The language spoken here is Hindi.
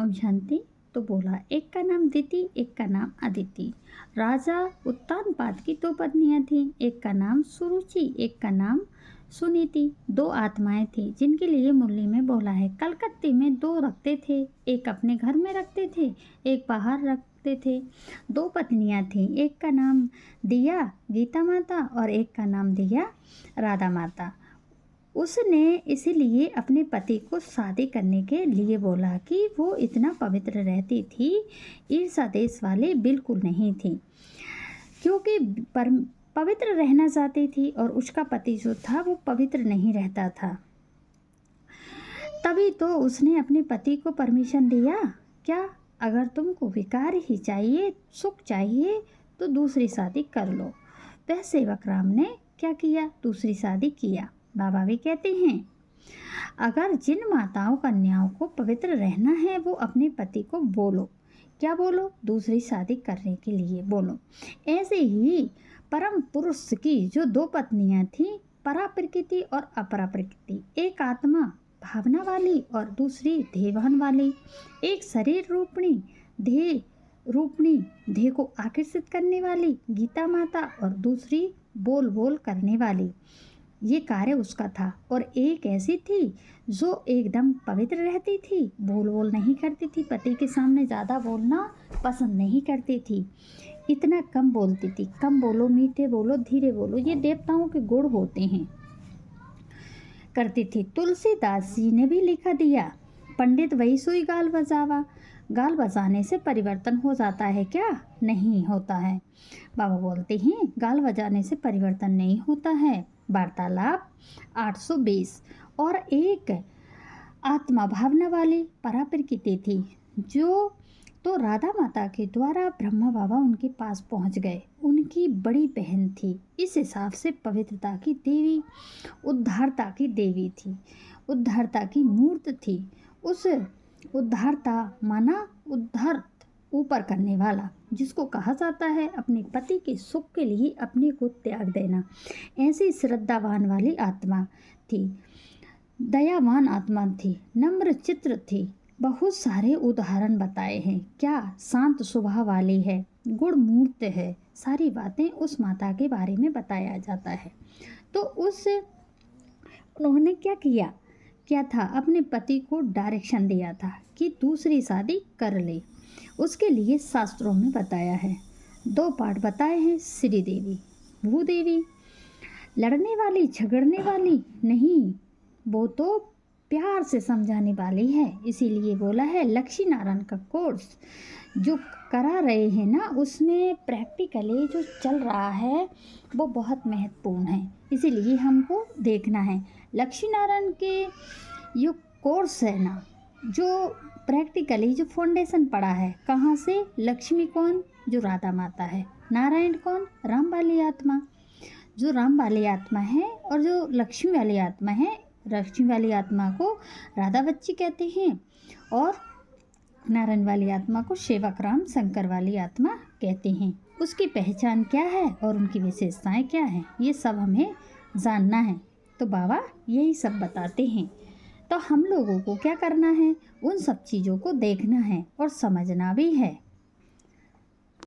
ओम शांति। तो बोला, एक का नाम दिति, एक का नाम अदिति। राजा उत्तानपाद की दो पत्नियां थीं, एक का नाम सुरुचि, एक का नाम सुनीति। दो आत्माएं थीं जिनके लिए मुरली में बोला है, कलकत्ते में दो रखते थे, एक अपने घर में रखते थे, एक बाहर रखते थे। दो पत्नियां थीं, एक का नाम दिया गीता माता और एक का नाम दिया राधा माता। उसने इसीलिए अपने पति को शादी करने के लिए बोला कि वो इतना पवित्र रहती थी, ईर्ष्या देश वाले बिल्कुल नहीं थी, क्योंकि पवित्र रहना चाहती थी और उसका पति जो था वो पवित्र नहीं रहता था। तभी तो उसने अपने पति को परमिशन दिया, क्या अगर तुमको विकार ही चाहिए, सुख चाहिए, तो दूसरी शादी कर लो। वह सेवक राम ने क्या किया, दूसरी शादी किया। बाबा भी कहते हैं, अगर जिन माताओं कन्याओं को पवित्र रहना है वो अपने पति को बोलो, क्या बोलो, दूसरी शादी करने के लिए बोलो। ऐसे ही परम पुरुष की जो दो पत्नियां थीं, परा प्रकृति और अपरा प्रकृति, एक आत्मा भावना वाली और दूसरी देहभान वाली, एक शरीर रूपणी देह को आकर्षित करने वाली गीता माता और दूसरी बोल बोल करने वाली, ये कार्य उसका था। और एक ऐसी थी जो एकदम पवित्र रहती थी, बोल बोल नहीं करती थी, पति के सामने ज़्यादा बोलना पसंद नहीं करती थी, इतना कम बोलती थी। कम बोलो, मीठे बोलो, धीरे बोलो, ये देवताओं के गुण होते हैं, करती थी। तुलसीदास जी ने भी लिखा दिया, पंडित वही सुई गाल बजावा। गाल बजाने से परिवर्तन हो जाता है क्या? नहीं होता है। बाबा बोलते हैं, गाल बजाने से परिवर्तन नहीं होता है। वार्तालाप 820। और एक आत्मा भावना वाली परा प्रकृति थी, जो तो राधा माता के द्वारा ब्रह्मा बाबा उनके पास पहुंच गए, उनकी बड़ी बहन थी। इस हिसाब से पवित्रता की देवी, उद्धारता की देवी थी, उद्धारता की मूर्त थी। उस उद्धारता माना उद्धार, ऊपर करने वाला, जिसको कहा जाता है अपने पति के सुख के लिए अपने को त्याग देना। ऐसी श्रद्धावान वाली आत्मा थी, दयावान आत्मा थी, नम्र चित्र थी। बहुत सारे उदाहरण बताए हैं, क्या शांत स्वभाव वाली है, गुण मूर्त है, सारी बातें उस माता के बारे में बताया जाता है। तो उन्होंने क्या था, अपने पति को डायरेक्शन दिया था कि दूसरी शादी कर ले। उसके लिए शास्त्रों में बताया है, दो पाठ बताए हैं, श्री देवी, भूदेवी। लड़ने वाली, झगड़ने वाली नहीं, वो तो प्यार से समझाने वाली है। इसीलिए बोला है, लक्ष्मी नारायण का कोर्स जो करा रहे हैं ना, उसमें प्रैक्टिकली जो चल रहा है वो बहुत महत्वपूर्ण है, इसीलिए हमको देखना है। लक्ष्मी नारायण के जो कोर्स है ना, जो प्रैक्टिकली जो फाउंडेशन पड़ा है, कहाँ से, लक्ष्मी कौन, जो राधा माता है, नारायण कौन, राम वाली आत्मा, जो राम वाली आत्मा है, और जो लक्ष्मी वाली आत्मा है, लक्ष्मी वाली आत्मा को राधा बच्ची कहते हैं, और नारायण वाली आत्मा को सेवक राम शंकर वाली आत्मा कहते हैं। उसकी पहचान क्या है और उनकी विशेषताएं क्या हैं, ये सब हमें जानना है। तो बाबा यही सब बताते हैं। तो हम लोगों को क्या करना है, उन सब चीज़ों को देखना है और समझना भी है।